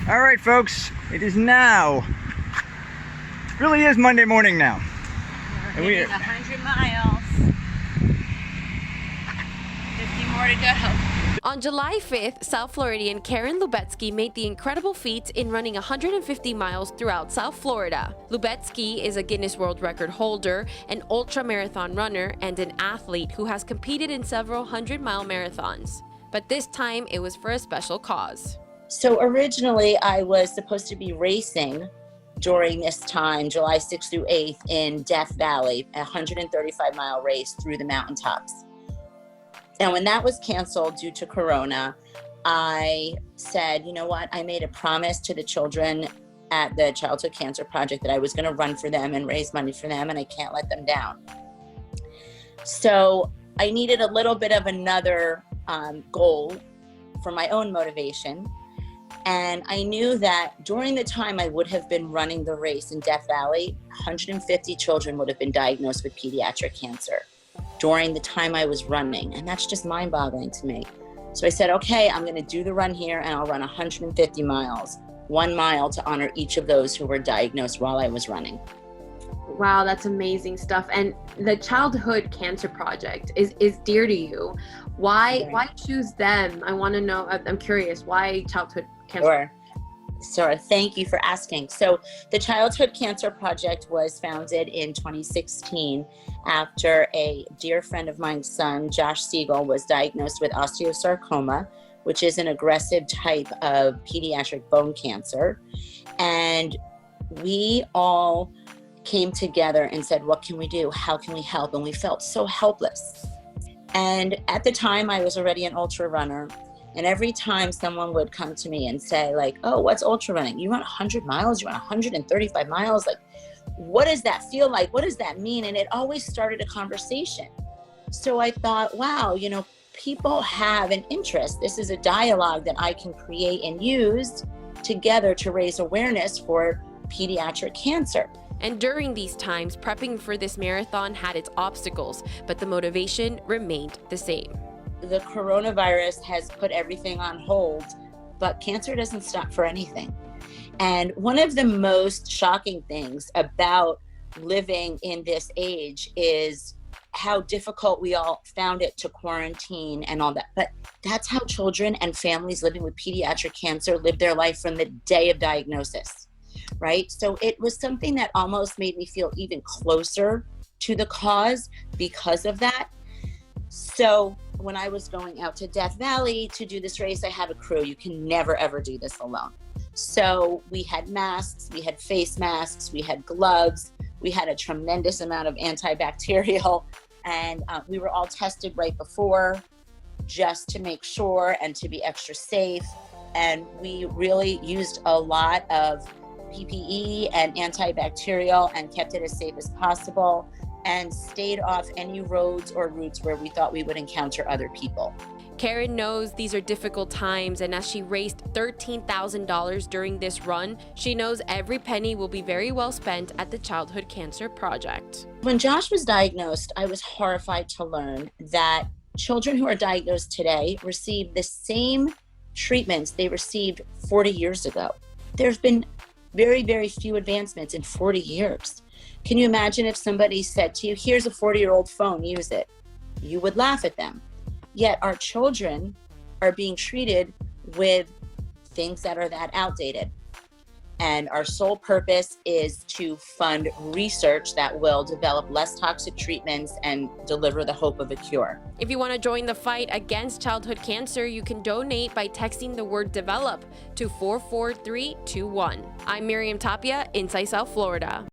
All right, folks, it is now. It really is Monday morning now. We're hitting 100 miles. 50 more to go. On July 5th, South Floridian Karen Lubetsky made the incredible feat in running 150 miles throughout South Florida. Lubetsky is a Guinness World Record holder, an ultra-marathon runner, and an athlete who has competed in several 100-mile marathons. But this time, it was for a special cause. So originally, I was supposed to be racing during this time, July 6th through 8th, in Death Valley, a 135-mile race through the mountaintops. And when that was canceled due to Corona, I said, you know what? I made a promise to the children at the Childhood Cancer Project that I was going to run for them and raise money for them, and I can't let them down. So I needed a little bit of another goal for my own motivation. And I knew that during the time I would have been running the race in Death Valley, 150 children would have been diagnosed with pediatric cancer during the time I was running. And that's just mind-boggling to me. So I said, okay, I'm gonna do the run here and I'll run 150 miles, 1 mile to honor each of those who were diagnosed while I was running. Wow, that's amazing stuff. And the Childhood Cancer Project is dear to you. Why choose them? I want to know, I'm curious, why Childhood Cancer? Sure, thank you for asking. So the Childhood Cancer Project was founded in 2016 after a dear friend of mine's son, Josh Siegel, was diagnosed with osteosarcoma, which is an aggressive type of pediatric bone cancer. And we all came together and said, what can we do? How can we help? And we felt so helpless. And at the time, I was already an ultra runner. And every time someone would come to me and say, like, oh, what's ultra running? You run 100 miles? You run 135 miles? Like, what does that feel like? What does that mean? And it always started a conversation. So I thought, wow, you know, people have an interest. This is a dialogue that I can create and use together to raise awareness for pediatric cancer. And during these times, prepping for this marathon had its obstacles, but the motivation remained the same. The coronavirus has put everything on hold, but cancer doesn't stop for anything. And one of the most shocking things about living in this age is how difficult we all found it to quarantine and all that. But that's how children and families living with pediatric cancer live their life from the day of diagnosis, right? So it was something that almost made me feel even closer to the cause because of that. So when I was going out to Death Valley to do this race, I have a crew. You can never, ever do this alone. So we had masks, we had face masks, we had gloves, we had a tremendous amount of antibacterial, and we were all tested right before just to make sure and to be extra safe. And we really used a lot of PPE and antibacterial and kept it as safe as possible, and stayed off any roads or routes where we thought we would encounter other people. Karen knows these are difficult times, and as she raised $13,000 during this run, she knows every penny will be very well spent at the Childhood Cancer Project. When Josh was diagnosed, I was horrified to learn that children who are diagnosed today receive the same treatments they received 40 years ago. There have been very, very few advancements in 40 years. Can you imagine if somebody said to you, here's a 40-year-old phone, use it? You would laugh at them. Yet our children are being treated with things that are that outdated. And our sole purpose is to fund research that will develop less toxic treatments and deliver the hope of a cure. If you want to join the fight against childhood cancer, you can donate by texting the word DEVELOP to 44321. I'm Miriam Tapia, Inside South Florida.